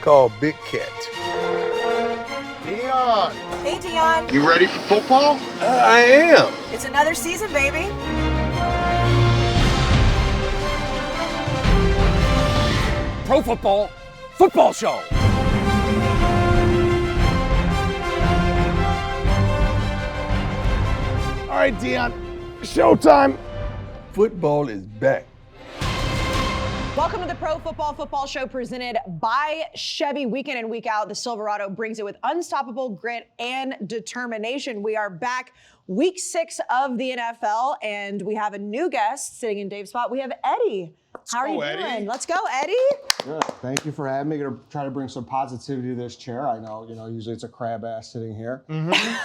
called Big Cat. Deion. Hey, Deion. You ready for football? I am. It's another season, baby. Pro Football Show. All right, Deion, showtime. Football is back. Welcome to the Pro Football Show presented by Chevy. Week in and week out, the Silverado brings it with unstoppable grit and determination. We are back week 6 of the NFL, and we have a new guest sitting in Dave's spot. We have Eddie. How are you doing? Let's go, Eddie. Good. Thank you for having me. Gonna try to bring some positivity to this chair. I know, usually it's a crab ass sitting here.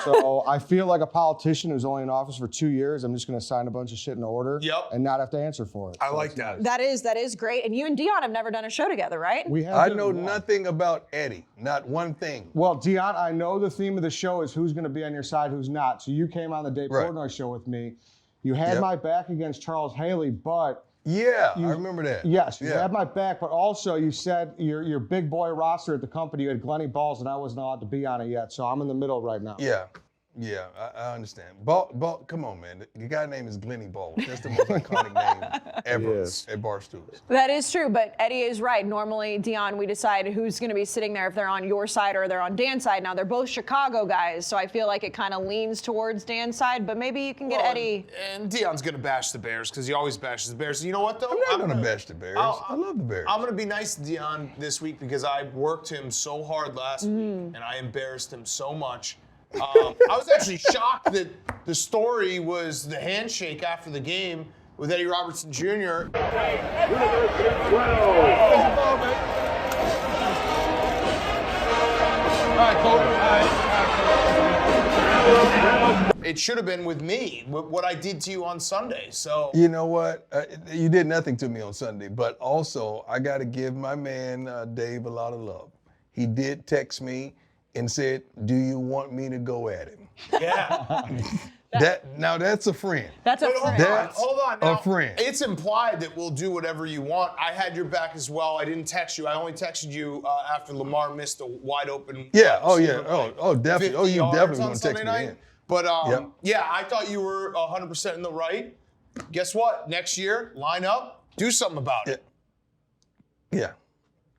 So I feel like a politician who's only in office for 2 years. I'm just gonna sign a bunch of shit in order and not have to answer for it. I like that. That is great. And you and Deion have never done a show together, right? We have. I know nothing about Eddie, not one thing. Well, Deion, I know the theme of the show is who's gonna be on your side, who's not. So you came on the Dave Portnoy show with me. You had my back against Charles Haley, but I remember that. Yes, you had my back, but also you said your big boy roster at the company, you had Glenny Balls, and I wasn't allowed to be on it yet, so I'm in the middle right now. Yeah, I understand. Ball, come on, man. The guy's name is Glenny Balls. That's the most iconic name ever at Barstool. That is true, but Eddie is right. Normally, Deion, we decide who's going to be sitting there if they're on your side or they're on Dan's side. Now, they're both Chicago guys, so I feel like it kind of leans towards Dan's side, but maybe you can get Eddie. And Deion's going to bash the Bears because he always bashes the Bears. You know what, though? I'm not going to bash the Bears. I love the Bears. I'm going to be nice to Deion this week because I worked him so hard last week, and I embarrassed him so much. I was actually shocked that the story was the handshake after the game with Eddie Robertson Jr. It should have been with me, what I did to you on Sunday. So you know what? You did nothing to me on Sunday, but also I got to give my man Dave a lot of love. He did text me and said, "Do you want me to go at him?" Yeah. Now that's a friend. That's a friend. Hold on. Now, a friend. It's implied that we'll do whatever you want. I had your back as well. I didn't text you. I only texted you after Lamar missed a wide open. Yeah. Oh, definitely. Oh, you definitely want to text me in. But yeah, I thought you were 100% in the right. Guess what? Next year, line up, do something about it. Yeah.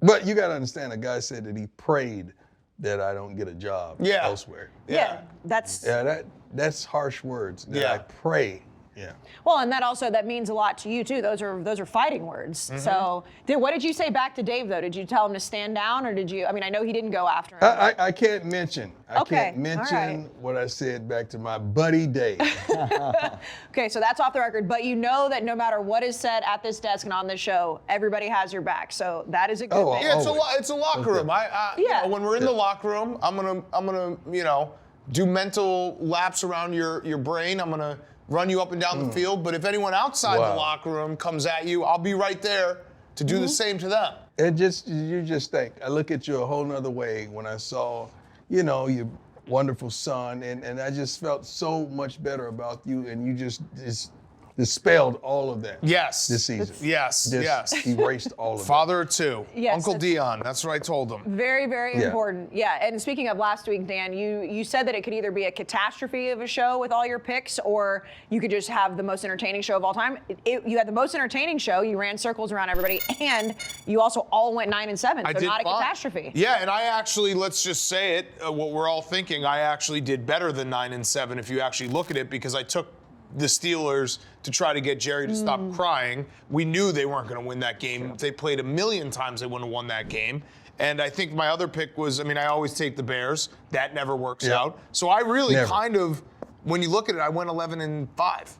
But you got to understand, a guy said that he prayed that I don't get a job elsewhere. Yeah, that's harsh words. I pray. Yeah. Well, and that means a lot to you too. Those are fighting words. So, what did you say back to Dave though? Did you tell him to stand down, or did you? I mean, I know he didn't go after him. I can't mention. I can't mention what I said back to my buddy Dave. Okay, so that's off the record. But you know that no matter what is said at this desk and on this show, everybody has your back. So that is a good thing. Yeah, it's a locker room. When we're in the locker room, I'm gonna do mental laps around your brain. I'm gonna run you up and down the field, but if anyone outside the locker room comes at you, I'll be right there to do the same to them. You just think, I look at you a whole nother way when I saw, your wonderful son, and I just felt so much better about you, and you just dispelled all of that. Yes. This season. Yes. Erased all of that. Father of two. Yes, Uncle Deion. That's what I told him. Very, very important. Yeah. And speaking of last week, Dan, you said that it could either be a catastrophe of a show with all your picks, or you could just have the most entertaining show of all time. You had the most entertaining show. You ran circles around everybody, and you also all went 9-7. So not a catastrophe. Yeah, and I actually, let's just say it, what we're all thinking, I actually did better than 9-7 if you actually look at it, because I took the Steelers to try to get Jerry to stop crying. We knew they weren't going to win that game. If they played a million times, they wouldn't have won that game. And I think my other pick was, I always take the Bears. That never works out. So I really kind of, when you look at it, I went 11-5.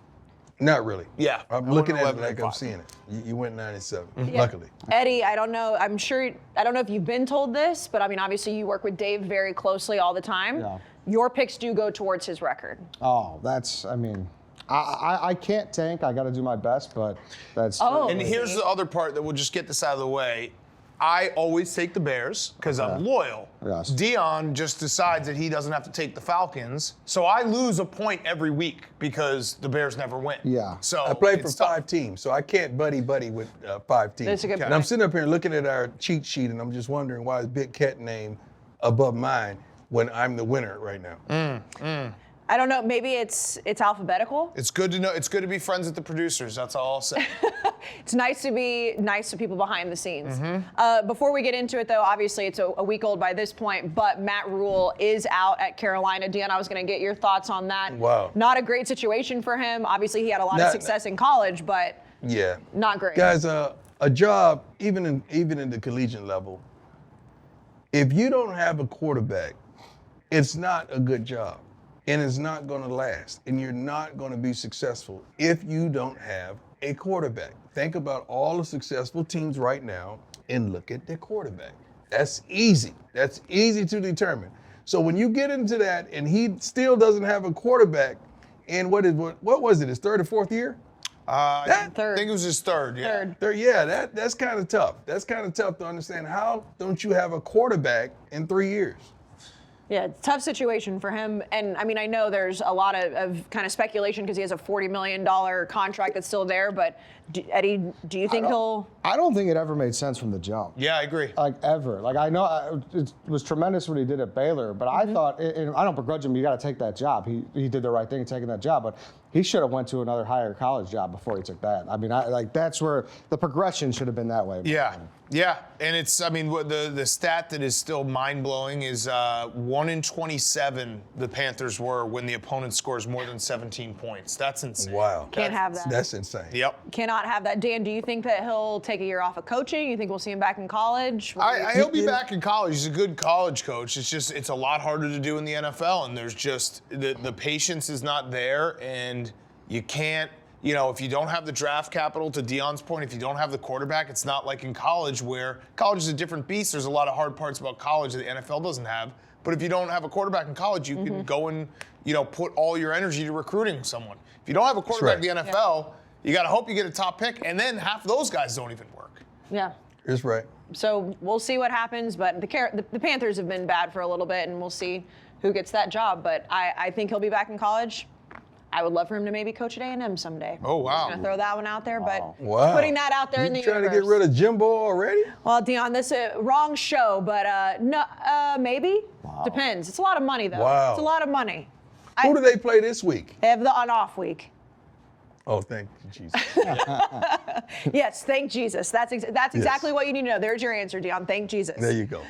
Not really. Yeah. I'm looking at it like I'm seeing it. You went 9-7, luckily. Eddie, I don't know if you've been told this, but obviously you work with Dave very closely all the time. Yeah. Your picks do go towards his record. Oh, I can't tank. I got to do my best, but that's. And here's the other part that we'll just get this out of the way. I always take the Bears because I'm loyal. Yes. Deion just decides that he doesn't have to take the Falcons. So I lose a point every week because the Bears never win. Yeah. So I played for it's tough. 5 teams, so I can't buddy with 5 teams. That's a good And point. I'm sitting up here looking at our cheat sheet, and I'm just wondering why is Big Cat name above mine when I'm the winner right now. I don't know. Maybe it's alphabetical. It's good to know. It's good to be friends with the producers. That's all I'll say. It's nice to be nice to people behind the scenes. Before we get into it, though, obviously it's a week old by this point, but Matt Rhule is out at Carolina. Deion, I was going to get your thoughts on that. Wow. Not a great situation for him. Obviously, he had a lot of success in college, but Yeah. not great. Guys, a job, even in the collegiate level, if you don't have a quarterback, it's not a good job. And it's not going to last. And you're not going to be successful if you don't have a quarterback. Think about all the successful teams right now and look at their quarterback. That's easy. That's easy to determine. So when you get into that and he still doesn't have a quarterback, and what was it, his 3rd or 4th year? I Third. think it was his third. Yeah. Third. Yeah, that's kind of tough. That's kind of tough to understand. How don't you have a quarterback in 3 years? Yeah, it's a tough situation for him. And I mean, I know there's a lot of kind of speculation because he has a $40 million contract that's still there. But Eddie, do you think he'll? I don't think it ever made sense from the jump. Yeah, I agree. Like ever. Like I know it was tremendous what he did at Baylor, but I thought, and I don't begrudge him. You got to take that job. He did the right thing taking that job, but he should have went to another higher college job before he took that. I mean, that's where the progression should have been that way. Yeah, yeah, and it's. I mean, the stat that is still mind blowing is 1 in 27 the Panthers were when the opponent scores more than 17 points. That's insane. Wow. Can't have that. That's insane. Yep. Cannot have that. Dan, do you think that he'll take a year off of coaching? You think we'll see him back in college? He'll be back in college. He's a good college coach. It's a lot harder to do in the NFL, and there's just the patience is not there, and you can't. You know, if you don't have the draft capital, to Deion's point, if you don't have the quarterback, it's not like in college where college is a different beast. There's a lot of hard parts about college that the NFL doesn't have. But if you don't have a quarterback in college, you can go and, put all your energy to recruiting someone. If you don't have a quarterback in the NFL, you got to hope you get a top pick, and then half those guys don't even work. Yeah. That's right. So we'll see what happens. But the Panthers have been bad for a little bit, and we'll see who gets that job. But I think he'll be back in college. I would love for him to maybe coach at A&M someday. Oh, wow. I'm just gonna throw that one out there, but Wow. putting that out there in the You trying universe. to get rid of Jimbo already? Well, Deion, this is wrong show, but no, maybe. Depends. It's a lot of money, though. Wow. It's a lot of money. Who do they play this week? They have the on-off week. Oh, thank you, Jesus. Yes, thank Jesus. That's exactly what you need to know. There's your answer, Deion. Thank Jesus. There you go.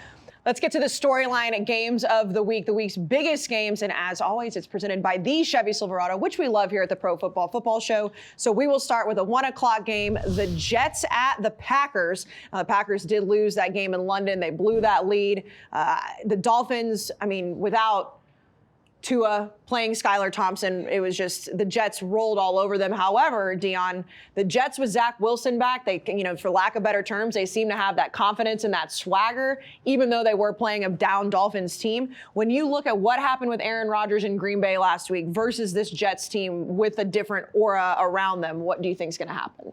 Let's get to the storyline and games of the week's biggest games. And as always, it's presented by the Chevy Silverado, which we love here at the Pro Football Show. So we will start with a 1:00 game. The Jets at the Packers. The Packers did lose that game in London. They blew that lead. The Dolphins, I mean, without Tua playing Skylar Thompson, it was just the Jets rolled all over them. However, Deion, the Jets with Zach Wilson back, they, for lack of better terms, they seem to have that confidence and that swagger, even though they were playing a down Dolphins team. When you look at what happened with Aaron Rodgers in Green Bay last week versus this Jets team with a different aura around them, what do you think is going to happen?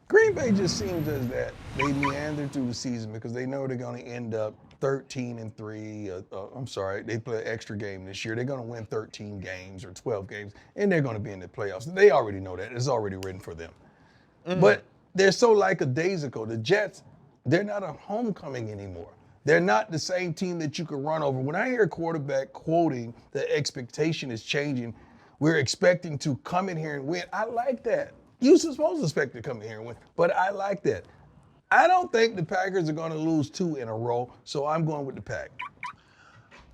Green Bay just seems as that they meander through the season because they know they're going to end up 13-3. They play an extra game this year. They're going to win 13 games or 12 games, and they're going to be in the playoffs. They already know that. It's already written for them. But they're so like a days ago. The Jets, they're not a homecoming anymore. They're not the same team that you can run over. When I hear a quarterback quoting the expectation is changing, we're expecting to come in here and win. I like that. You're supposed to expect to come in here and win, but I like that. I don't think the Packers are going to lose 2 in a row, so I'm going with the Pack.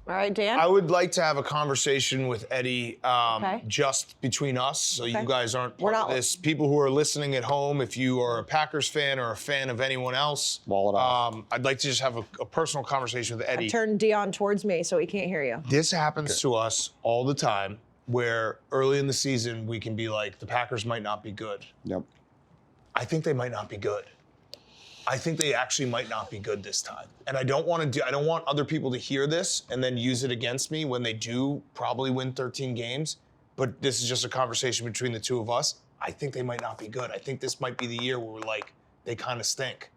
All right, Dan? I would like to have a conversation with Eddie Okay. just between us, so you guys aren't We're part of not- this. People who are listening at home, if you are a Packers fan or a fan of anyone else, Wall it off. I'd like to just have a personal conversation with Eddie. Turn Deion towards me so he can't hear you. This happens to us all the time, where early in the season we can be like, the Packers might not be good. Yep. I think they might not be good. I think they actually might not be good this time. And I don't want other people to hear this and then use it against me when they do probably win 13 games. But this is just a conversation between the two of us. I think they might not be good. I think this might be the year where we're like, they kind of stink.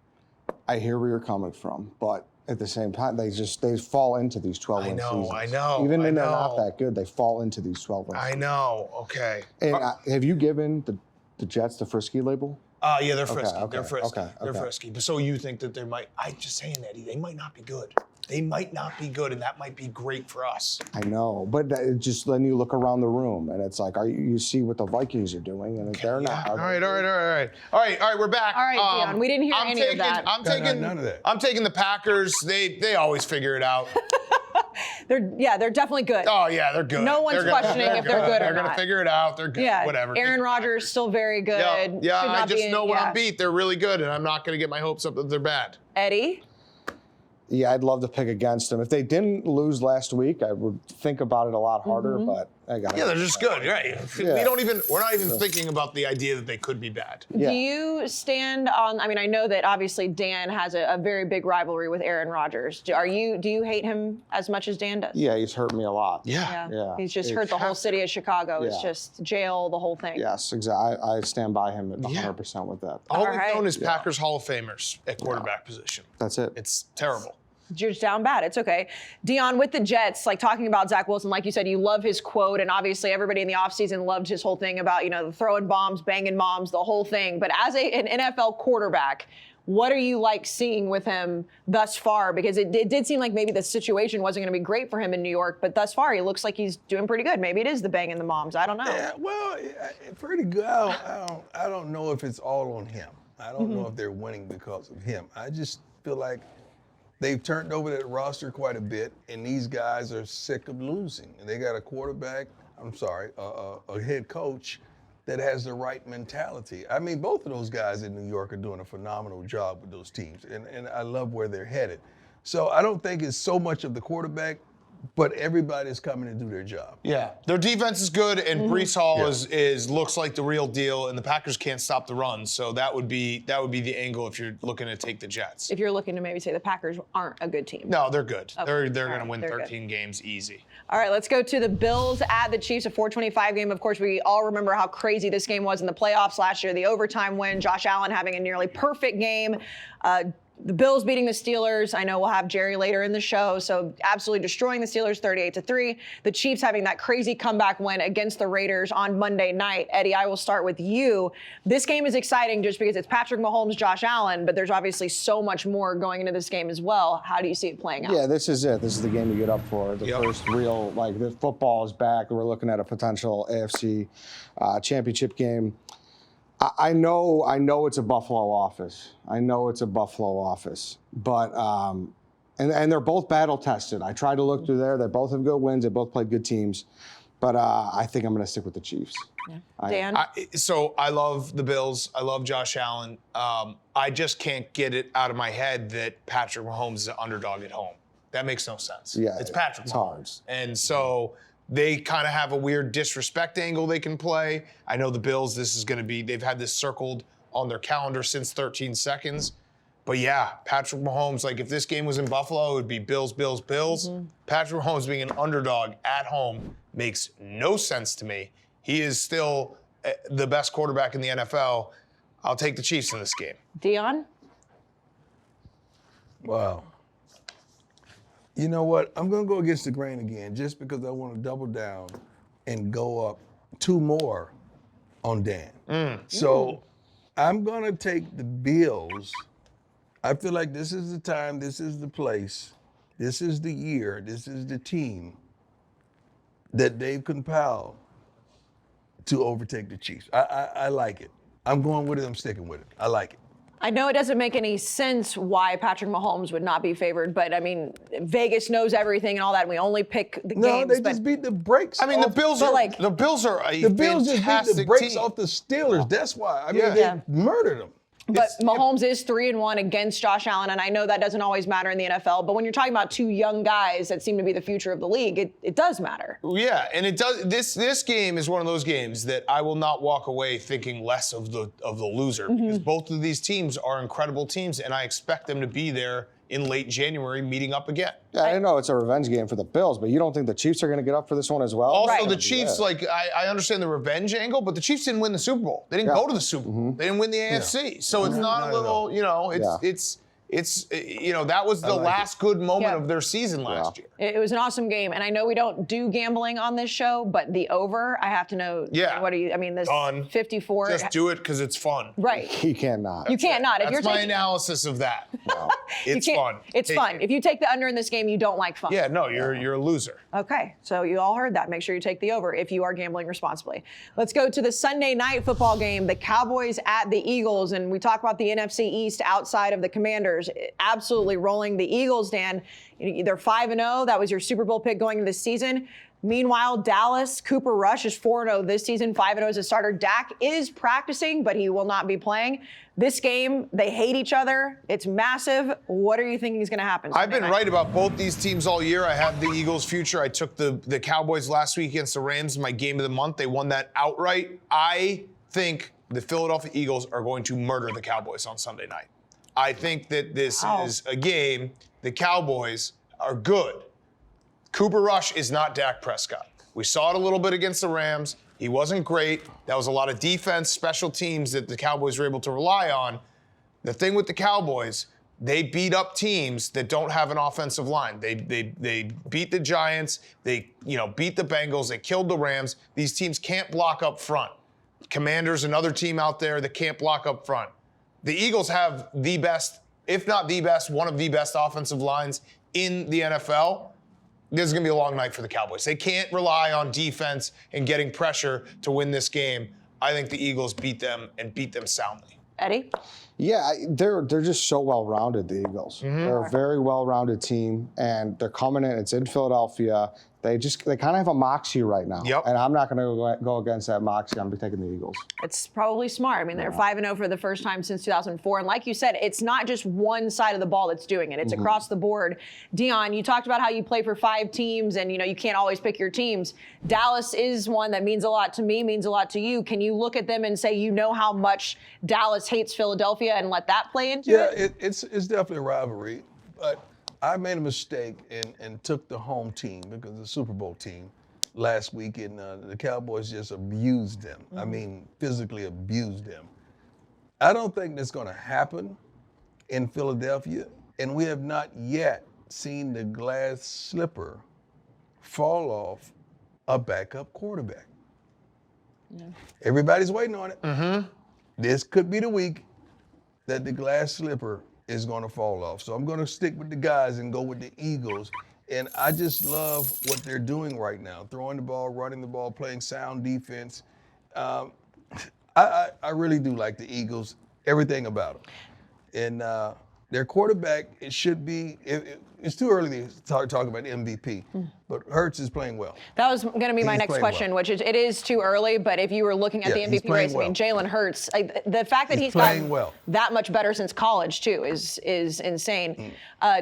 I hear where you're coming from, but at the same time, they fall into these 12-win seasons. I know. Even when they're not that good, they fall into these 12-win seasons. I know. Okay. And have you given the Jets the frisky label? Yeah, they're frisky. Okay, they're frisky. okay, They're okay. frisky. But so you think that they might? I'm just saying, Eddie. They might not be good. They might not be good, and that might be great for us. I know, but just then you look around the room, and it's like, you see what the Vikings are doing, and they're not. All right. We're back. All right, Deion, we didn't hear any of that. I'm taking none of that. I'm taking the Packers. They always figure it out. They're definitely good. Oh yeah, they're good. No one's questioning if they're good or They're not. gonna figure it out. They're good. Yeah, Whatever. Aaron Rodgers still very good. Yeah, Should I not just be know when yeah. I'm beat. They're really good, and I'm not gonna get my hopes up that they're bad. Eddie. Yeah, I'd love to pick against them. If they didn't lose last week, I would think about it a lot harder. But I got. Yeah, they're just good, right? Yeah. We're not even thinking about the idea that they could be bad. Yeah. Do you stand on? I mean, I know that obviously Dan has a very big rivalry with Aaron Rodgers. Do you hate him as much as Dan does? Yeah, he's hurt me a lot. Yeah. He's just hurt the whole city of Chicago. It's Yeah. just jail, the whole thing. Yes, exactly. I stand by him at 100% with that. All we've right. known is Packers Hall of Famers at quarterback position. That's it. It's terrible. You're just down bad. It's okay. Deion, with the Jets, like talking about Zach Wilson, like you said, you love his quote, and obviously everybody in the offseason loved his whole thing about, throwing bombs, banging moms, the whole thing. But as an NFL quarterback, what are you like seeing with him thus far? Because it did seem like maybe the situation wasn't going to be great for him in New York, but thus far he looks like he's doing pretty good. Maybe it is the banging the moms. I don't know. Yeah, well, pretty good. I don't know if it's all on him. I don't know if they're winning because of him. I just feel like they've turned over that roster quite a bit, and these guys are sick of losing. And they got a a head coach that has the right mentality. I mean, both of those guys in New York are doing a phenomenal job with those teams, and I love where they're headed. So I don't think it's so much of the quarterback, but everybody's coming to do their job. Yeah, their defense is good, and Breece Hall is looks like the real deal, and the Packers can't stop the run. So that would be the angle if you're looking to take the Jets. If you're looking to maybe say the Packers aren't a good team. No, they're good. Okay. They're All going right, to win they're 13 good. games easy. All right, let's go to the Bills at the Chiefs, a 425 game. Of course, we all remember how crazy this game was in the playoffs last year, the overtime win, Josh Allen having a nearly perfect game. The Bills beating the Steelers. I know we'll have Jerry later in the show, so absolutely destroying the Steelers 38-3. The Chiefs having that crazy comeback win against the Raiders on Monday night. Eddie, I will start with you. This game is exciting just because it's Patrick Mahomes, Josh Allen, but there's obviously so much more going into this game as well. How do you see it playing out? Yeah, this is it. This is the game you get up for. The first real, the football is back. We're looking at a potential AFC championship game. I know it's a Buffalo office. But and they're both battle tested. I tried to look through there. They both have good wins. They both played good teams. But I think I'm going to stick with the Chiefs. Yeah. Dan? So I love the Bills. I love Josh Allen. I just can't get it out of my head that Patrick Mahomes is an underdog at home. That makes no sense. Yeah, it's Patrick it's Mahomes. And so they kind of have a weird disrespect angle they can play. I know the Bills, they've had this circled on their calendar since 13 seconds. But yeah, Patrick Mahomes, if this game was in Buffalo, it would be Bills, Bills, Bills. Patrick Mahomes being an underdog at home makes no sense to me. He is still the best quarterback in the NFL. I'll take the Chiefs in this game. Deion? Wow. You know what? I'm going to go against the grain again just because I want to double down and go up 2 more on Dan. So I'm going to take the Bills. I feel like this is the time, this is the place, this is the year, this is the team that they've compiled to overtake the Chiefs. I like it. I'm going with it. I'm sticking with it. I like it. I know it doesn't make any sense why Patrick Mahomes would not be favored, but I mean, Vegas knows everything and all that. And we only pick the games. No, they just beat the brakes. I mean, the Bills are a the Bills just beat the brakes team. off the Steelers. That's why. I mean, they murdered them. But Mahomes is 3-1 against Josh Allen, and I know that doesn't always matter in the NFL. But when you're talking about 2 young guys that seem to be the future of the league, it does matter. Yeah, and it does. This game is one of those games that I will not walk away thinking less of the loser because both of these teams are incredible teams, and I expect them to be there in late January meeting up again. Yeah, I know it's a revenge game for the Bills, but you don't think the Chiefs are going to get up for this one as well? Also, Right. the Chiefs, I understand the revenge angle, but the Chiefs didn't win the Super Bowl. They didn't go to the Super Bowl. They didn't win the AFC. So it's not a little, that was the last good moment of their season last year. It was an awesome game, and I know we don't do gambling on this show, but the over, I have to know. Yeah. What are you? I mean, this Done. 54. Just do it because it's fun. Right. You can't not. You can't not. If you're That's my taking, analysis of that. No, it's you can't- fun. It's fun. If you take the under in this game, you don't like fun. Yeah, no, you're a loser. Okay, so you all heard that. Make sure you take the over if you are gambling responsibly. Let's go to the Sunday night football game, the Cowboys at the Eagles, and we talk about the NFC East outside of the Commanders. Absolutely rolling the Eagles, Dan. They're 5-0. That was your Super Bowl pick going into this season. Meanwhile, Dallas, Cooper Rush is 4-0 this season, 5-0 as a starter. Dak is practicing, but he will not be playing. This game, they hate each other. It's massive. What are you thinking is going to happen? I've been right about both these teams all year. I have the Eagles' future. I took the Cowboys last week against the Rams in my game of the month. They won that outright. I think the Philadelphia Eagles are going to murder the Cowboys on Sunday night. I think that this is a game. The Cowboys are good. Cooper Rush is not Dak Prescott. We saw it a little bit against the Rams. He wasn't great. That was a lot of defense, special teams that the Cowboys were able to rely on. The thing with the Cowboys, they beat up teams that don't have an offensive line. They beat the Giants. They beat the Bengals. They killed the Rams. These teams can't block up front. Commanders, another team out there that can't block up front. The Eagles have the best, if not the best, one of the best offensive lines in the NFL. This is going to be a long night for the Cowboys. They can't rely on defense and getting pressure to win this game. I think the Eagles beat them and beat them soundly. Eddie? Yeah, they're just so well-rounded, the Eagles. They're a very well-rounded team, and they're coming in. It's in Philadelphia. They kind of have a moxie right now. Yep. And I'm not going to go against that moxie. I'm taking the Eagles. It's probably smart. I mean, they're 5-0 for the first time since 2004. And like you said, it's not just one side of the ball that's doing it. It's across the board. Deion, you talked about how you play for 5 teams and, you can't always pick your teams. Dallas is one that means a lot to me, means a lot to you. Can you look at them and say, how much Dallas hates Philadelphia and let that play into it? Yeah, it's definitely a rivalry. But I made a mistake and took the home team because the Super Bowl team last week, and the Cowboys just abused them. I mean, physically abused them. I don't think that's going to happen in Philadelphia, and we have not yet seen the glass slipper fall off a backup quarterback. Yeah. Everybody's waiting on it. This could be the week that the glass slipper is going to fall off. So I'm going to stick with the guys and go with the Eagles. And I just love what they're doing right now, throwing the ball, running the ball, playing sound defense. I really do like the Eagles, everything about them. And their quarterback, it should be, it's too early to start talking about MVP, but Hurts is playing well. That was going to be my next question, which is, it is too early, but if you were looking at the MVP race, I mean, Jalen Hurts, the fact that he's gotten that much better since college, too, is insane.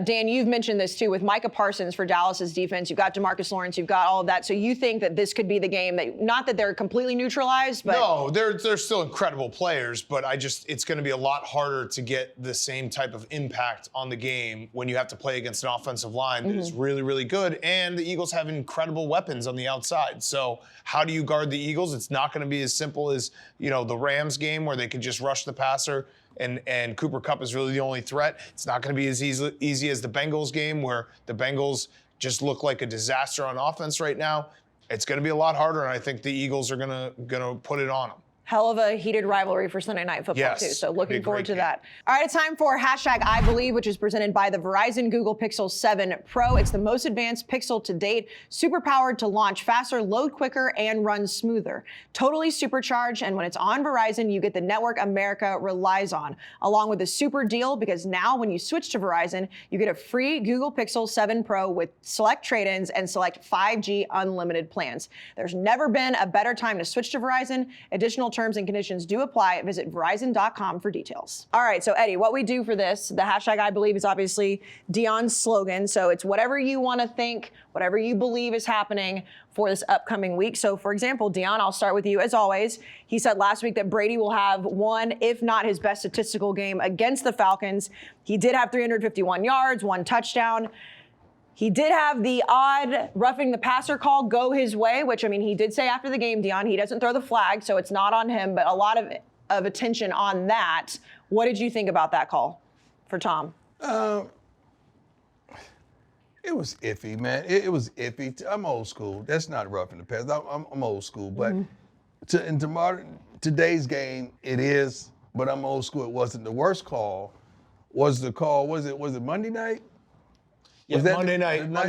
Dan, you've mentioned this, too, with Micah Parsons for Dallas's defense. You've got DeMarcus Lawrence, you've got all of that. So you think that this could be the game that, not that they're completely neutralized, but. No, they're still incredible players, but it's going to be a lot harder to get the same type of impact on the game when you have to play against an offensive line that is really, really good. And the Eagles have incredible weapons on the outside. So how do you guard the Eagles? It's not going to be as simple as, the Rams game where they could just rush the passer and Cooper Kupp is really the only threat. It's not going to be as easy as the Bengals game where the Bengals just look like a disaster on offense right now. It's going to be a lot harder, and I think the Eagles are going to put it on them. Hell of a heated rivalry for Sunday Night Football, too. So looking forward to that. All right, it's time for #IBelieve, which is presented by the Verizon Google Pixel 7 Pro. It's the most advanced Pixel to date, super powered to launch faster, load quicker, and run smoother. Totally supercharged, and when it's on Verizon, you get the network America relies on, along with a super deal, because now when you switch to Verizon, you get a free Google Pixel 7 Pro with select trade-ins and select 5G unlimited plans. There's never been a better time to switch to Verizon. Additional terms and conditions do apply. Visit Verizon.com for details. All right, so Eddie, what we do for this, the #IBelieve is obviously Deion's slogan. So it's whatever you want to think, whatever you believe is happening for this upcoming week. So for example, Deion, I'll start with you as always. He said last week that Brady will have one, if not his best statistical game against the Falcons. He did have 351 yards, 1 touchdown. He did have the odd roughing the passer call go his way, which, I mean, he did say after the game, Deion, he doesn't throw the flag, so it's not on him, but a lot of attention on that. What did you think about that call for Tom? It was iffy, man. It was iffy. I'm old school. That's not rough in the past. I'm old school, but today's game, it is. But I'm old school. It wasn't the worst call. Was the call? Was it Monday night? Yeah, Was that Monday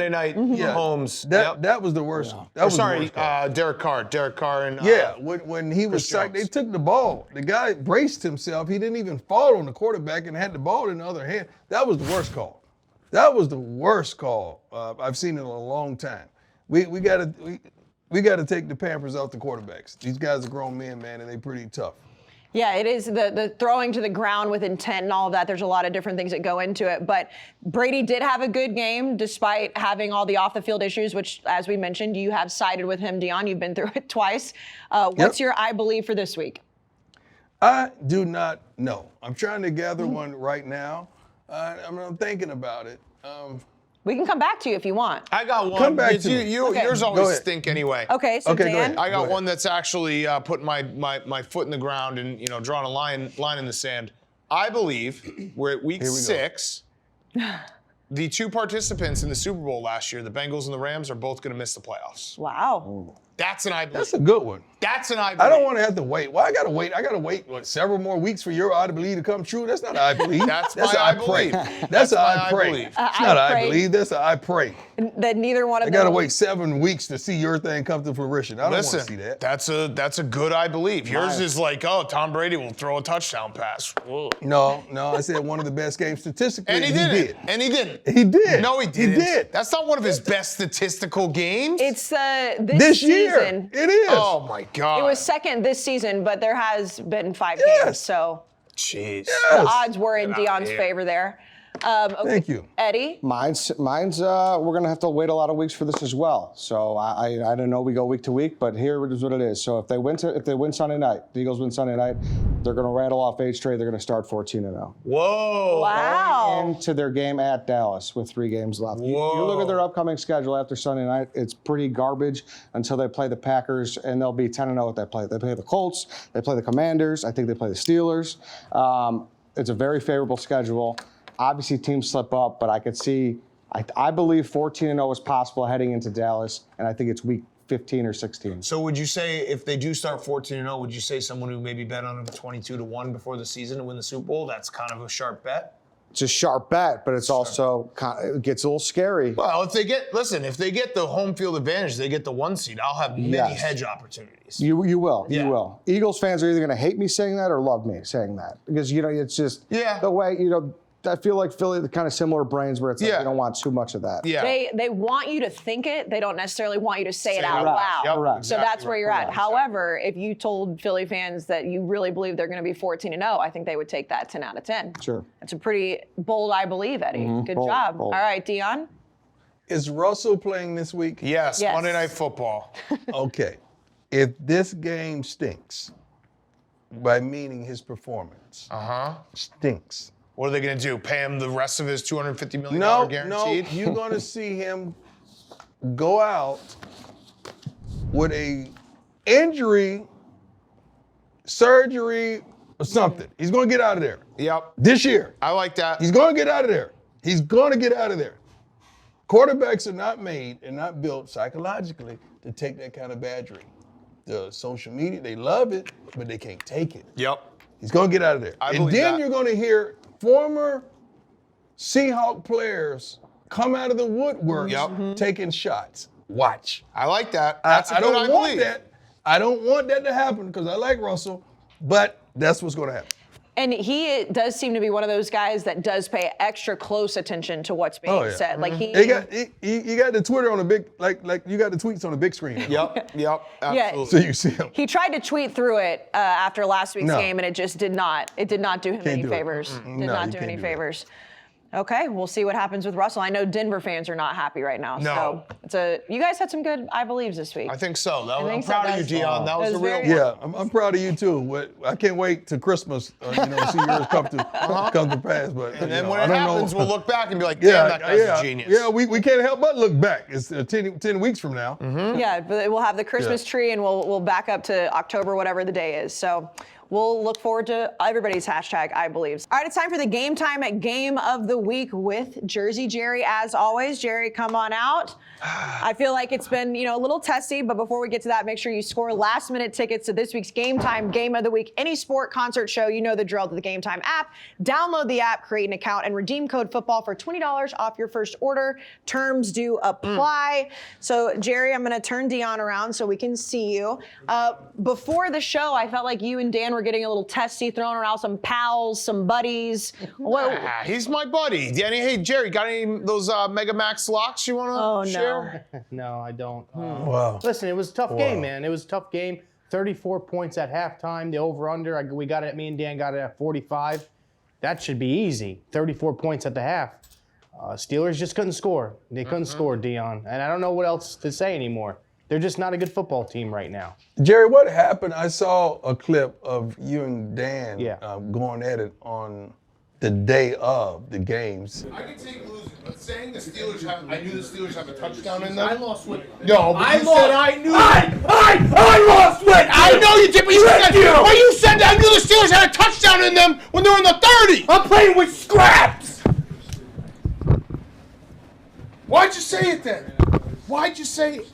night. Yeah. Mahomes. That was the worst. That was the worst call. Derek Carr and when he was Chris sacked, they Jones. took the ball. The guy braced himself. He didn't even fall on the quarterback and had the ball in the other hand. That was the worst call. That was the worst call I've seen in a long time. We got to take the Pampers off the quarterbacks. These guys are grown men, man, and they pretty tough. Yeah, it is the throwing to the ground with intent and all of that. There's a lot of different things that go into it. But Brady did have a good game despite having all the off-the-field issues, which, as we mentioned, you have sided with him, Deion. You've been through it twice. What's your I believe for this week? I do not know. I'm trying to gather one right now. I'm thinking about it. We can come back to you if you want. I got one. Come back to me. Okay. Yours Go always ahead. stink anyway. Okay, so Okay, go Dan. ahead. I got ahead. one that's actually putting my foot in the ground and drawing a line in the sand. I believe we're at week Here we go. 6. The 2 participants in the Super Bowl last year, the Bengals and the Rams, are both going to miss the playoffs. Wow. That's an I believe. That's a good one. That's an I believe. I don't want to have to wait. Why I gotta wait? I gotta wait several more weeks for your I believe to come true. That's not I believe. That's a my I pray. believe. That's a my I I pray. believe. It's not I I pray. believe. That's a I pray. That neither one of I them. gotta wait 7 weeks to see your thing come to fruition. I don't want to see that. That's a good I believe. Yours is like, Tom Brady will throw a touchdown pass. Whoa. No, I said one of the best games statistically. And he did. And he didn't. He did. No, he didn't. He did. That's not one of his best statistical games. It's This year, season. it is. Oh my God. It was second this season, but there has been 5 games, Yes. so Jeez. the Yes. odds were in Get out Deion's here. favor there. Okay. Thank you. Eddie? Mine's we're gonna have to wait a lot of weeks for this as well. So I don't know. We go week to week, but here is what it is. So if they win Sunday night, the Eagles win Sunday night, they're gonna rattle off 8 straight. They're gonna start 14-0. Whoa. Wow. Into their game at Dallas with 3 games left. You look at their upcoming schedule after Sunday night, it's pretty garbage until they play the Packers, and they'll be 10-0 if they play. They play the Colts, they play the Commanders, I think they play the Steelers. It's a very favorable schedule. Obviously, teams slip up, but I could see, I believe 14-0 is possible heading into Dallas, and I think it's week 15 or 16. So would you say if they do start 14-0, would you say someone who maybe bet on them 22-1 before the season to win the Super Bowl, that's kind of a sharp bet? It's a sharp bet, but it's also, it gets a little scary. Well, if they get the home field advantage, they get the 1 seed, I'll have many Yes. hedge opportunities. You will. Yeah. You will. Eagles fans are either going to hate me saying that or love me saying that. Because, it's just the way, I feel like Philly, the kind of similar brains where it's like, you don't want too much of that. Yeah. They want you to think it. They don't necessarily want you to say it Say it out out loud. loud. Yep, Correct. So exactly that's where right. you're at. Correct. However, if you told Philly fans that you really believe they're going to be 14-0, I think they would take that 10 out of 10. Sure. That's a pretty bold I believe, Eddie. Good Bold, job. bold. All right, Deion. Is Russell playing this week? Yes, Yes. Monday Night Football. Okay. If this game stinks, by meaning his performance stinks. What are they going to do? Pay him the rest of his $250 million No, guaranteed? you're going to see him go out with a injury, surgery, or something. He's going to get out of there Yep. this year. I like that. He's going to get out of there. He's going to get out of there. Quarterbacks are not made and not built psychologically to take that kind of badgering. The social media, they love it, but they can't take it. Yep. He's going to get out of there. I And believe then that. you're going to hear former Seahawk players come out of the woodwork taking shots. Watch. I like that. That's a I good don't want believe. that. I don't want that to happen because I like Russell, but that's what's going to happen. And he does seem to be one of those guys that does pay extra close attention to what's being said. Like You got the Twitter on a big, like you got the tweets on a big screen. Yep. Absolutely. So you see him. He tried to tweet through it after last week's No. game, and it just did not. It did not do him any do it. favors. Did No, not you do can't any do that. favors. Okay, we'll see what happens with Russell. I know Denver fans are not happy right now. No. So you guys had some good I believes this week. I think so. I'm think so. proud of That's- you, Deion. That was that a was real very- one. Yeah, I'm proud of you too. I can't wait to Christmas, see yours come to pass. But And then you know, when I it don't happens, know. we'll look back and be like, damn, that guy's a genius. Yeah, we can't help but look back. It's 10 weeks from now. Yeah, but we'll have the Christmas tree, and we'll back up to October, whatever the day is. So we'll look forward to everybody's hashtag, I believe. All right, it's time for the Game Time Game of the Week with Jersey Jerry. As always, Jerry, come on out. I feel like it's been, a little testy, but before we get to that, make sure you score last-minute tickets to this week's Game Time Game of the Week. Any sport, concert, show, you know the drill, to the Game Time app. Download the app, create an account, and redeem code football for $20 off your first order. Terms do apply. So, Jerry, I'm going to turn Deion around so we can see you. Before the show, I felt like you and Dan were getting a little testy, throwing around some pals, some buddies. He's my buddy. Danny, hey, Jerry, got any of those Mega Max locks you want to share? No, I don't. Wow. Listen, it was a tough game, man. It was a tough game. 34 points at halftime. The over-under, me and Dan got it at 45. That should be easy. 34 points at the half. Steelers just couldn't score. They couldn't score, Deion. And I don't know what else to say anymore. They're just not a good football team right now. Jerry, what happened? I saw a clip of you and Dan going at it on the day of the games. I can take losing, but saying the Steelers I knew the Steelers have a touchdown in them. I lost with. No, but I said I knew. I lost with. I know you did, but you said I knew the Steelers had a touchdown in them when they were in the 30. I'm playing with scraps. Why'd you say it then? Why'd you say it?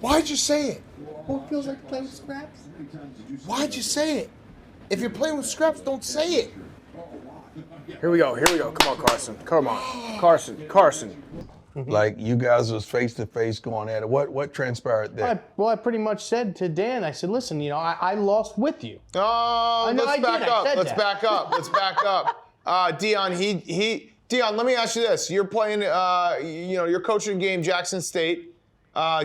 Why'd you say it? Who feels like playing with scraps? Why'd you say it? If you're playing with scraps, don't say it. Here we go. Come on, Carson. Come on, Carson. Like you guys was face to face going at it. What transpired there? I pretty much said to Dan, I said, listen, I lost with you. Let's back up. Deion, Deion, let me ask you this. You're playing, you're coaching a game, Jackson State.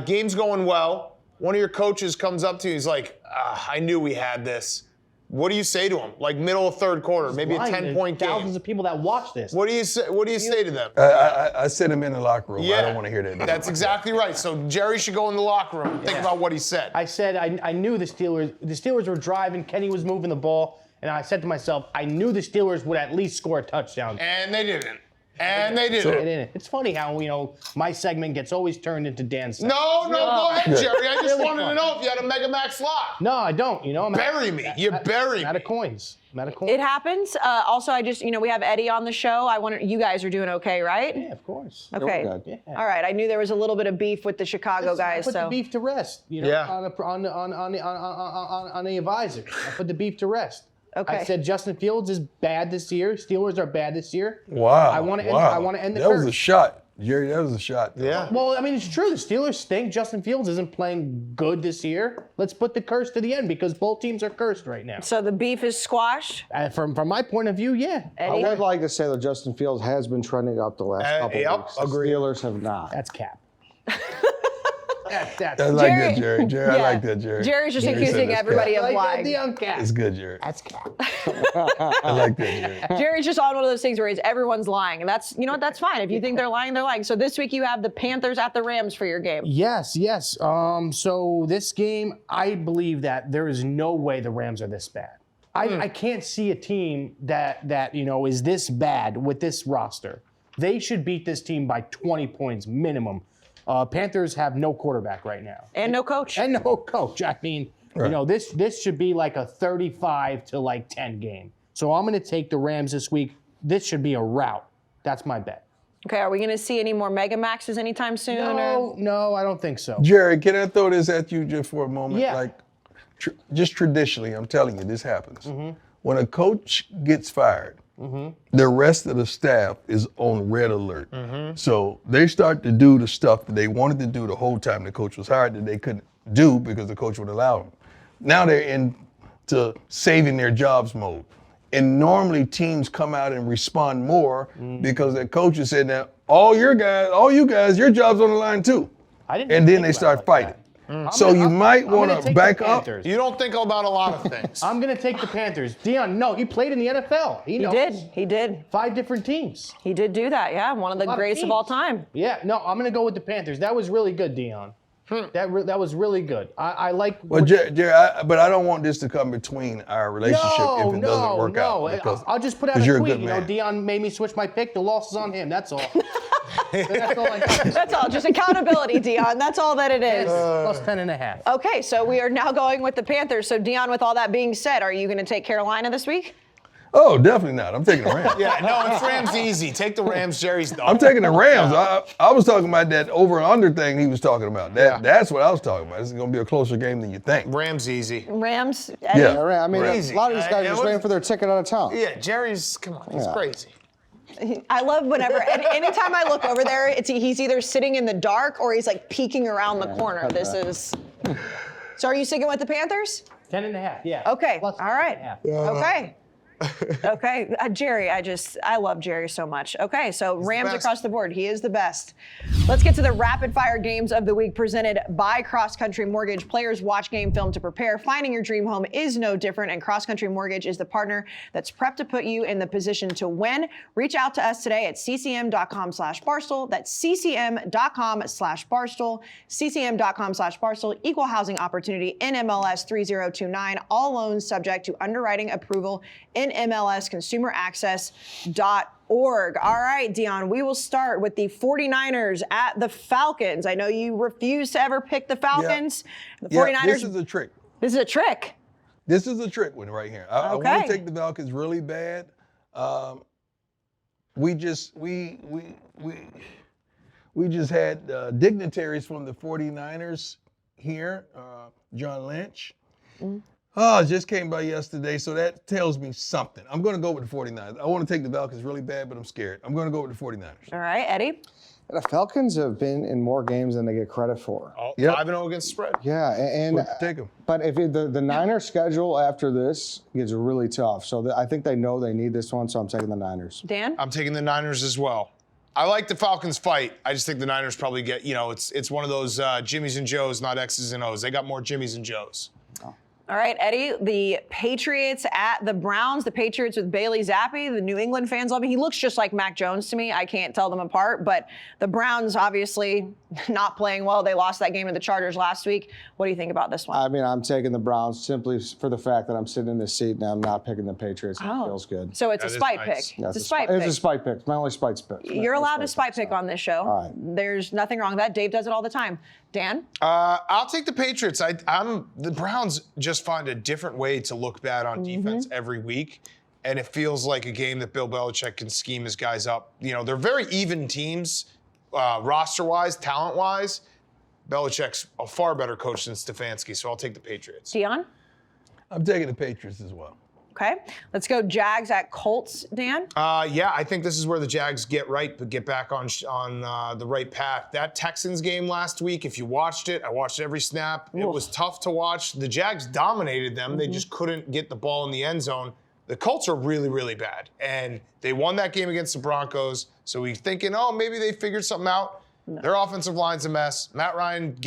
Game's going well. One of your coaches comes up to you. He's like, I knew we had this. What do you say to him? Like middle of third quarter, maybe a 10-point game. Thousands of people that watch this. What do you say to them? I sent him in the locker room. Yeah, I don't want to hear that. That's exactly right. So Jerry should go in the locker room and think about what he said. I said I knew the Steelers were driving. Kenny was moving the ball. And I said to myself, I knew the Steelers would at least score a touchdown. And they didn't. It's funny how, my segment gets always turned into Dan's segment. No, go ahead, Jerry. I just wanted to know if you had a Mega Max lock. No, I don't. Bury me. You bury me. I'm out of coins. It happens. Also, I just, we have Eddie on the show. You guys are doing okay, right? Yeah, of course. Okay. Yeah. All right. I knew there was a little bit of beef with the Chicago guys. I put the beef to rest. On the advisor. I put the beef to rest. Okay. I said Justin Fields is bad this year. Steelers are bad this year. Wow. I want to end the curse. That was a shot. Jerry, that was a shot. Yeah. Well, it's true. The Steelers stink. Justin Fields isn't playing good this year. Let's put the curse to the end because both teams are cursed right now. So the beef is squashed? From my point of view, yeah. Eddie? I would like to say that Justin Fields has been trending up the last couple weeks. The Steelers have not. That's cap. I like that, Jerry. I like that, Jerry. Jerry's just accusing everybody of lying. It's good, Jerry. That's cap. I like that, Jerry. Jerry's just on one of those things where everyone's lying. And that's, that's fine. If you think they're lying, they're lying. So this week you have the Panthers at the Rams for your game. Yes. So this game, I believe that there is no way the Rams are this bad. I can't see a team that is this bad with this roster. They should beat this team by 20 points minimum. Panthers have no quarterback right now. And no coach. I mean, this should be like a 35 to 10 game. So I'm going to take the Rams this week. This should be a rout. That's my bet. Okay, are we going to see any more Mega Maxes anytime soon? No, I don't think so. Jerry, can I throw this at you just for a moment? Yeah. Just traditionally, I'm telling you, this happens. Mm-hmm. When a coach gets fired, the rest of the staff is on red alert. Mm-hmm. So they start to do the stuff that they wanted to do the whole time the coach was hired that they couldn't do because the coach would allow them. Now they're into saving their jobs mode. And normally teams come out and respond more because their coaches said, now, all you guys, your job's on the line too. And then they start fighting. So you might want to back up. You don't think about a lot of things. I'm going to take the Panthers. Deion, no, he played in the NFL. He did. 5 different teams. He did do that, yeah. One of the greatest of all time. Yeah, no, I'm going to go with the Panthers. That was really good, Deion. That was really good. I like. Well, Jerry, but I don't want this to come between our relationship if it doesn't work out. Because, I'll just put out a you're tweet. good man. Deion made me switch my pick. The loss is on him. That's all. That's all I got. That's all. Just accountability, Deion. That's all that it is. Plus 10.5. Okay, so we are now going with the Panthers. So, Deion, with all that being said, are you going to take Carolina this week? Oh, definitely not. I'm taking the Rams. Yeah, no, it's Rams easy. Take the Rams, Jerry's dog. I'm taking the Rams. I was talking about that over and under thing he was talking about. That's what I was talking about. This is going to be a closer game than you think. Rams easy. Rams? Eddie? Yeah. I mean, Crazy. a lot of these guys are just waiting for their ticket out of town. Yeah, Jerry's, come on, he's crazy. I love whenever, anytime I look over there, he's either sitting in the dark or he's like peeking around the corner. This is. So are you sticking with the Panthers? 10.5. Yeah. Okay. Plus All right. 10.5. Okay. Okay. Jerry, I love Jerry so much. Okay. So Rams across the board. He is the best. Let's get to the rapid fire games of the week presented by Cross Country Mortgage. Players watch game film to prepare. Finding your dream home is no different, and Cross Country Mortgage is the partner that's prepped to put you in the position to win. Reach out to us today at ccm.com/Barstool. That's ccm.com/Barstool. ccm.com/Barstool. Equal housing opportunity in MLS 3029. All loans subject to underwriting approval in MLS consumeraccess.org. All right, Deion, we will start with the 49ers at the Falcons. I know you refuse to ever pick the Falcons. The 49ers. This is a trick. This is a trick. This is a trick one right here. I want to take the Falcons really bad. We just had dignitaries from the 49ers here. John Lynch. Oh, just came by yesterday, so that tells me something. I'm going to go with the 49ers. I want to take the Falcons really bad, but I'm scared. I'm going to go with the 49ers. All right, Eddie. The Falcons have been in more games than they get credit for. 5-0 against spread. Yeah, and Take them. but if the Niners schedule after this gets really tough, so I think they know they need this one, so I'm taking the Niners. Dan? I'm taking the Niners as well. I like the Falcons fight. I just think the Niners probably get, it's one of those Jimmies and Joes, not X's and O's. They got more Jimmies and Joes. All right, Eddie, the Patriots at the Browns. The Patriots with Bailey Zappi. The New England fans love him. He looks just like Mac Jones to me. I can't tell them apart. But the Browns obviously not playing well. They lost that game to the Chargers last week. What do you think about this one? I mean, I'm taking the Browns simply for the fact that I'm sitting in this seat and I'm not picking the Patriots. It feels good. So it's a That is spite nice. pick. It's a spite pick. It's a spite pick. It's my only spite pick. You're allowed to spite pick on this show. All right. There's nothing wrong with that. Dave does it all the time. Dan? I'll take the Patriots. The Browns just find a different way to look bad on defense every week, and it feels like a game that Bill Belichick can scheme his guys up. They're very even teams, roster-wise, talent-wise. Belichick's a far better coach than Stefanski, so I'll take the Patriots. Dion? I'm taking the Patriots as well. Okay. Let's go Jags at Colts, Dan. Yeah, I think this is where the Jags get back on the right path. That Texans game last week, if you watched it, I watched every snap. It was tough to watch. The Jags dominated them. They just couldn't get the ball in the end zone. The Colts are really, really bad. And they won that game against the Broncos. So we're thinking, maybe they figured something out. No. Their offensive line's a mess. Matt Ryan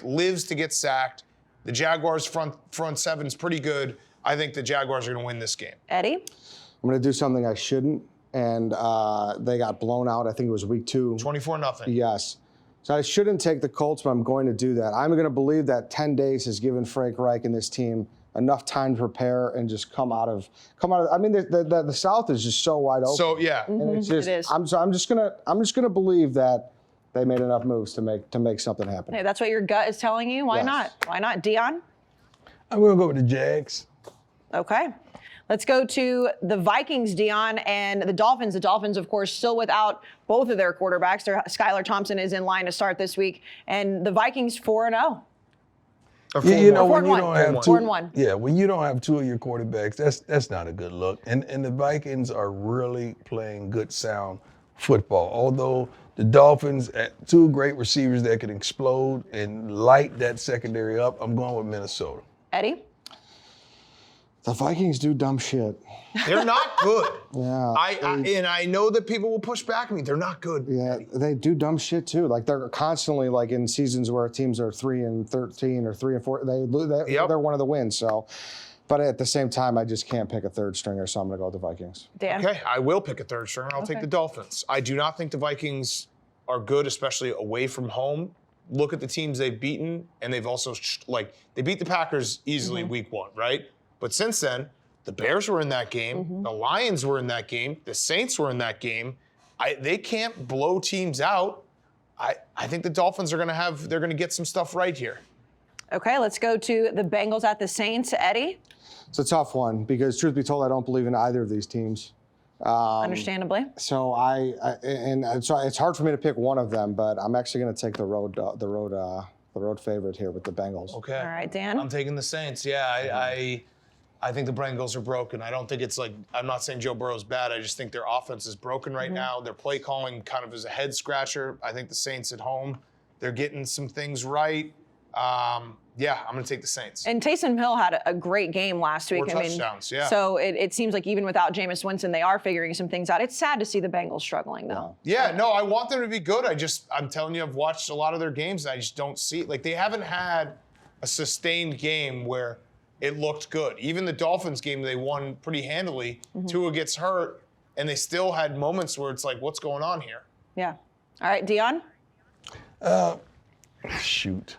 lives to get sacked. The Jaguars front seven's pretty good. I think the Jaguars are going to win this game. Eddie? I'm going to do something I shouldn't, and they got blown out. I think it was week 2. 24-0. Yes. So I shouldn't take the Colts, but I'm going to do that. I'm going to believe that 10 days has given Frank Reich and this team enough time to prepare and just come out of. I mean, the South is just so wide open. So yeah, and it's just, it is. I'm just gonna believe that they made enough moves to make something happen. Hey, that's what your gut is telling you. Why not? Why not, Dion? I'm going to go with the Jags. Okay. Let's go to the Vikings, Dion, and the Dolphins. The Dolphins, of course, still without both of their quarterbacks. Skylar Thompson is in line to start this week, and the Vikings 4-0. When you don't have 4-1. Yeah, when you don't have two of your quarterbacks, that's not a good look. And the Vikings are really playing good, sound football. Although the Dolphins, two great receivers that can explode and light that secondary up, I'm going with Minnesota. Eddie? The Vikings do dumb shit. They're not good. Yeah. I know that people will push back at me. They're not good. Yeah, they do dumb shit too. Like they're constantly like in seasons where teams are 3-13 or 3-4. They're one of the wins. So, but at the same time, I just can't pick a third stringer, so I'm going to go with the Vikings. Dan? Okay, I will pick a third stringer. I'll take the Dolphins. I do not think the Vikings are good, especially away from home. look at the teams they've beaten, and they've also, they beat the Packers easily week 1, right? But since then, the Bears were in that game. The Lions were in that game. The Saints were in that game. They can't blow teams out. I think the Dolphins they're going to get some stuff right here. Okay, let's go to the Bengals at the Saints. Eddie? It's a tough one because, truth be told, I don't believe in either of these teams. Understandably. So so it's hard for me to pick one of them, but I'm actually going to take the road favorite here with the Bengals. Okay. All right, Dan? I'm taking the Saints. Yeah, I think the Bengals are broken. I don't think it's I'm not saying Joe Burrow's bad. I just think their offense is broken right now. Their play calling kind of is a head scratcher. I think the Saints at home, they're getting some things right. Yeah, I'm going to take the Saints. And Taysom Hill had a great game last week. 4 touchdowns, yeah. So it seems like even without Jameis Winston, they are figuring some things out. It's sad to see the Bengals struggling, though. Yeah, no, I want them to be good. I'm telling you, I've watched a lot of their games, and I just don't see it. They haven't had a sustained game where it looked good. Even the Dolphins game, they won pretty handily. Tua gets hurt, and they still had moments where it's like, what's going on here? Yeah. All right, Deion? Shoot.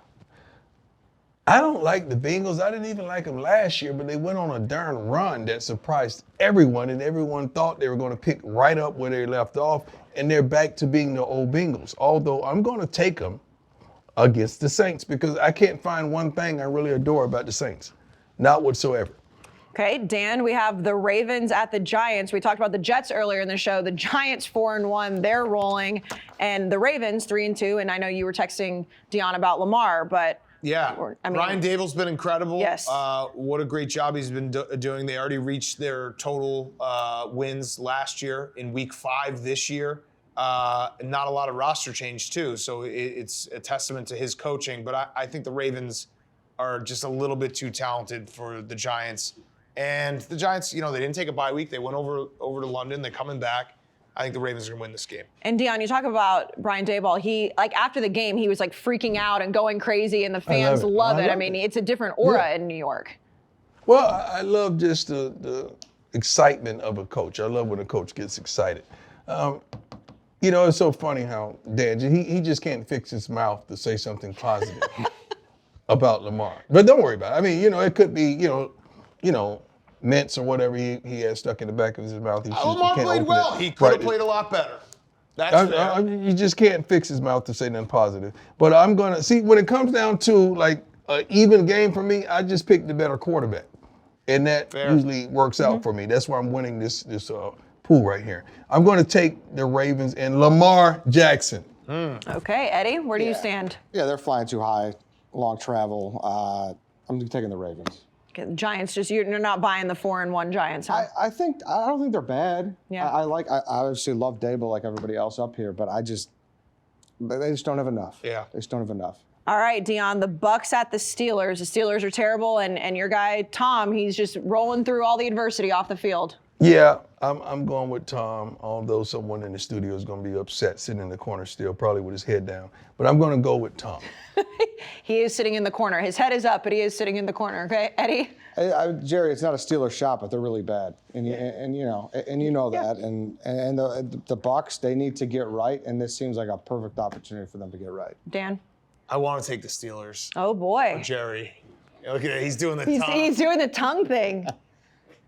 I don't like the Bengals. I didn't even like them last year, but they went on a darn run that surprised everyone, and everyone thought they were going to pick right up where they left off, and they're back to being the old Bengals. Although I'm going to take them against the Saints because I can't find one thing I really adore about the Saints. Not whatsoever. Okay, Dan, we have the Ravens at the Giants. We talked about the Jets earlier in the show. The Giants 4-1, they're rolling, and the Ravens 3-2. And I know you were texting Deion about Lamar, but yeah, Brian Dable's been incredible. Yes. What a great job he's been doing. They already reached their total wins last year in week 5 this year. Not a lot of roster change too, so it's a testament to his coaching. But I think the Ravens are just a little bit too talented for the Giants. And the Giants, they didn't take a bye week. They went over to London. They're coming back. I think the Ravens are going to win this game. And Deion, you talk about Brian Daboll. He, after the game, he was freaking out and going crazy, and the fans love it. I mean, it's a different aura in New York. Well, I love just the excitement of a coach. I love when a coach gets excited. It's so funny how Dan, he just can't fix his mouth to say something positive about Lamar. But don't worry about it. I mean, it could be, mints or whatever he has stuck in the back of his mouth. Lamar played well. He could have played a lot better. That's fair. You just can't fix his mouth to say nothing positive. But I'm going to see when it comes down to an even game for me, I just pick the better quarterback. And that usually works out for me. That's why I'm winning this pool right here. I'm going to take the Ravens and Lamar Jackson. Okay, Eddie, where do you stand? Yeah, they're flying too high, long travel. I'm taking the Ravens. The Giants, you're not buying the 4-1 Giants, huh? I don't think they're bad. Yeah. I obviously love Dable like everybody else up here, but they just don't have enough. Yeah. They just don't have enough. All right, Deion, the Bucks at the Steelers. The Steelers are terrible, and your guy, Tom, he's just rolling through all the adversity off the field. Yeah, I'm going with Tom, although someone in the studio is going to be upset sitting in the corner still, probably with his head down. But I'm going to go with Tom. He is sitting in the corner. His head is up, but he is sitting in the corner, okay? Eddie? Jerry, it's not a Steelers shot, but they're really bad. And you know that. And the Bucks, they need to get right, and this seems like a perfect opportunity for them to get right. Dan? I want to take the Steelers. Oh, boy. Jerry. Look at it. He's doing the tongue. He's doing the tongue thing.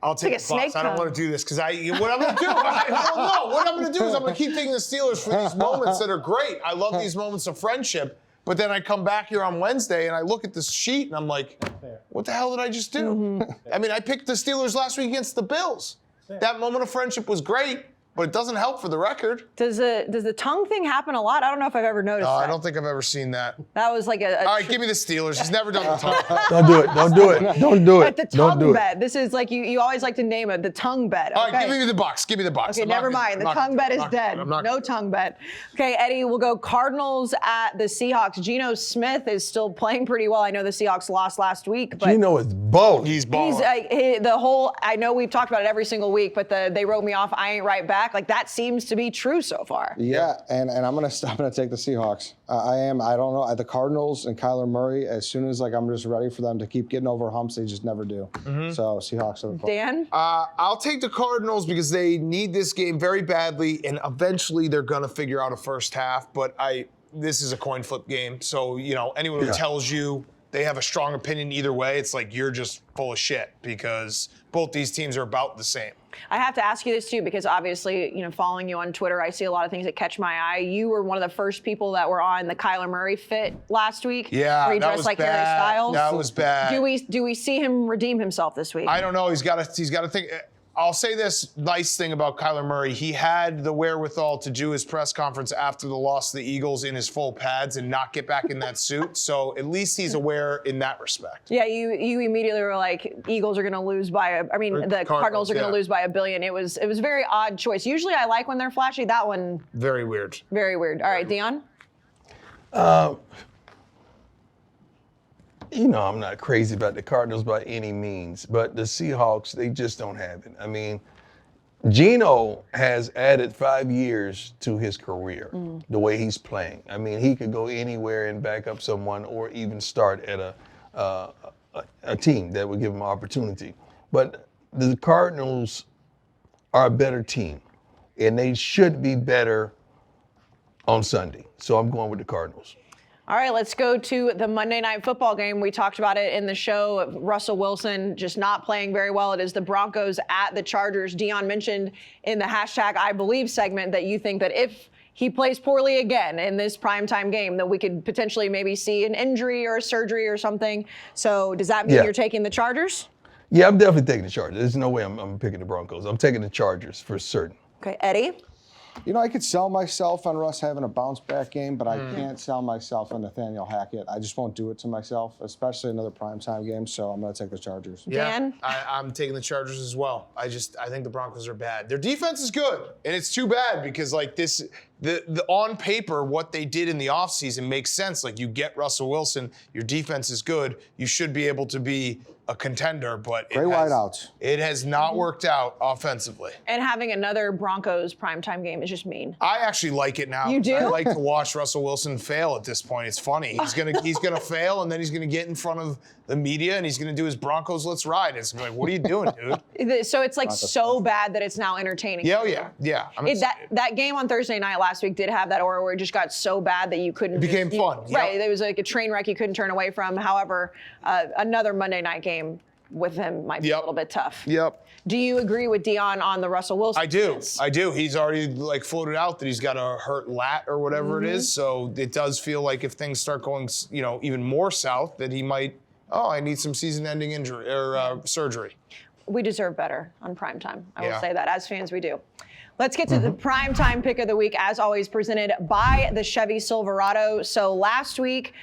I'll take the Bucks. I don't want to do this because what I'm going to do, what I'm going to do is I'm going to keep taking the Steelers for these moments that are great. I love these moments of friendship. But then I come back here on Wednesday and I look at this sheet and I'm like, what the hell did I just do? I mean, I picked the Steelers last week against the Bills. That moment of friendship was great, but it doesn't help for the record. Does the tongue thing happen a lot? I don't know if I've ever noticed that. I don't think I've ever seen that. That was like a All right, give me the Steelers. He's never done the tongue. Don't do it. Don't do it. Don't do it. the Don't do tongue it. bet. This is like you always like to name it, the tongue bet. Okay. All right, give me the Bucks. Give me the Bucks. Okay, never mind. The tongue bet is dead. No tongue bet. Okay, Eddie, we'll go Cardinals at the Seahawks. Geno Smith is still playing pretty well. I know the Seahawks lost last week, but Geno is balling. He's balling. I know we've talked about it every single week, but they wrote me off. I ain't right back. Like that seems to be true so far. Yeah, and I'm gonna take the Seahawks. I am. I don't know. The Cardinals and Kyler Murray. As soon as I'm just ready for them to keep getting over humps, they just never do. So Seahawks are the Dan? I'll take the Cardinals because they need this game very badly, and eventually they're gonna figure out a first half. But this is a coin flip game. So, anyone who tells you they have a strong opinion either way, it's like you're just full of shit because both these teams are about the same. I have to ask you this too, because obviously, following you on Twitter, I see a lot of things that catch my eye. You were one of the first people that were on the Kyler Murray fit last week. Yeah, where he that dressed was like bad. Harry Styles. That was bad. Do we see him redeem himself this week? I don't know. He's got to think. I'll say this nice thing about Kyler Murray. He had the wherewithal to do his press conference after the loss to the Eagles in his full pads and not get back in that suit. So at least he's aware in that respect. Yeah, you immediately were like, Eagles are going to lose by the Cardinals are going to lose by $1 billion. It was a very odd choice. Usually I like when they're flashy. That one, very weird. Very weird. All right, Deion? I'm not crazy about the Cardinals by any means, but the Seahawks, they just don't have it. I mean, Geno has added 5 years to his career, the way he's playing. I mean, he could go anywhere and back up someone or even start at a team that would give him an opportunity. But the Cardinals are a better team, and they should be better on Sunday. So I'm going with the Cardinals. All right, let's go to the Monday Night Football game. We talked about it in the show. Russell Wilson just not playing very well. It is the Broncos at the Chargers. Deion mentioned in the #IBelieve segment that you think that if he plays poorly again in this primetime game, that we could potentially maybe see an injury or a surgery or something. So does that mean you're taking the Chargers? Yeah, I'm definitely taking the Chargers. There's no way I'm picking the Broncos. I'm taking the Chargers for certain. Okay, Eddie? I could sell myself on Russ having a bounce back game, but I can't sell myself on Nathaniel Hackett. I just won't do it to myself, especially another primetime game. So I'm going to take the Chargers. Dan? I'm taking the Chargers as well. I think the Broncos are bad. Their defense is good, and it's too bad because the on paper, what they did in the offseason makes sense. Like, you get Russell Wilson, your defense is good, you should be able to be a contender, but it has not worked out offensively. And having another Broncos primetime game is just mean. I actually like it now. You do? I like to watch Russell Wilson fail at this point. It's funny. He's gonna fail, and then he's gonna get in front of the media, and he's gonna do his Broncos Let's Ride. It's like, what are you doing, dude? So it's like so bad that it's now entertaining. Yeah. That game on Thursday night last week did have that aura where it just got so bad that you couldn't. It became fun. Right. It was like a train wreck you couldn't turn away from. However, another Monday night game with him might be a little bit tough. Yep. Do you agree with Deion on the Russell Wilson? I do. He's already floated out that he's got a hurt lat or whatever it is. So it does feel like if things start going, even more south, that he might. I need some season-ending injury or surgery. We deserve better on primetime. I will say that. As fans, we do. Let's get to the primetime pick of the week, as always, presented by the Chevy Silverado. So last week,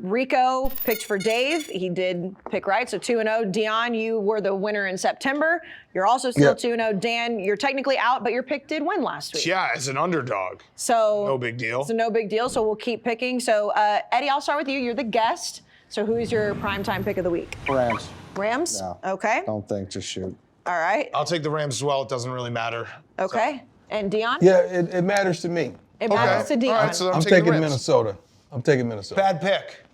Rico picked for Dave. He did pick right, so 2-0. Deion, you were the winner in September. You're also still 2-0. Dan, you're technically out, but your pick did win last week. Yeah, as an underdog. So no big deal. So no big deal, so we'll keep picking. So Eddie, I'll start with you. You're the guest. So who is your primetime pick of the week? Rams. Rams? No. Okay. Don't think, just shoot. All right. I'll take the Rams as well. It doesn't really matter. Okay. And Deion? Yeah, it matters to me. It matters to Deion. All right, so I'm taking Minnesota. Bad pick.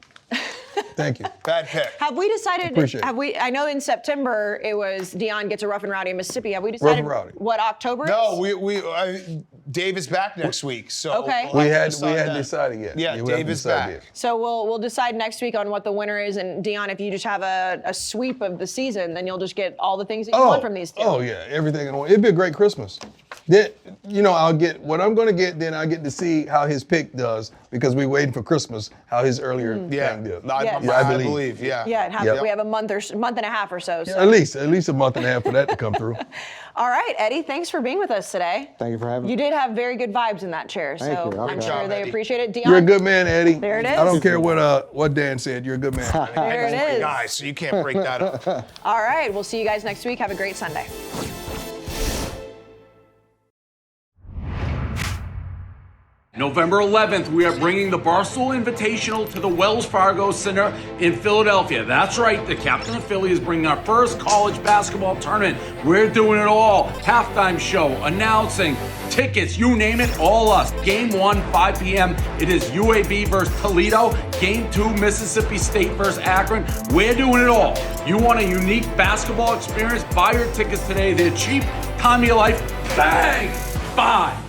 Thank you. Bad pick. Have we decided? Appreciate it. I know in September it was Deion gets a rough and rowdy in Mississippi. Have we decided what October is? No, Dave is back next week. So okay. We hadn't decided yet. Yeah, Dave is back. Yet. So we'll decide next week on what the winner is. And Deion, if you just have a sweep of the season, then you'll just get all the things that you want from these two. Oh yeah, everything. It'd be a great Christmas. Then I'll get what I'm going to get. Then I get to see how his pick does because we're waiting for Christmas. How his earlier thing did. I believe. Yeah. Yeah. We have a month and a half or so. At least a month and a half for that to come through. All right, Eddie, thanks for being with us today. Thank you for having me. You did have very good vibes in that chair, Thank you. I'm Okay. sure they appreciate it. Deion, You're a good man, Eddie. There it is. I don't care what Dan said. You're a good man. There it is. Guys, so you can't break that up. All right, we'll see you guys next week. Have a great Sunday. November 11th, we are bringing the Barstool Invitational to the Wells Fargo Center in Philadelphia. That's right, the captain of Philly is bringing our first college basketball tournament. We're doing it all. Halftime show, announcing, tickets, you name it, all us. Game 1, 5 p.m. It is UAB versus Toledo. Game 2, Mississippi State versus Akron. We're doing it all. You want a unique basketball experience? Buy your tickets today. They're cheap. Time of your life. Bang! Bye.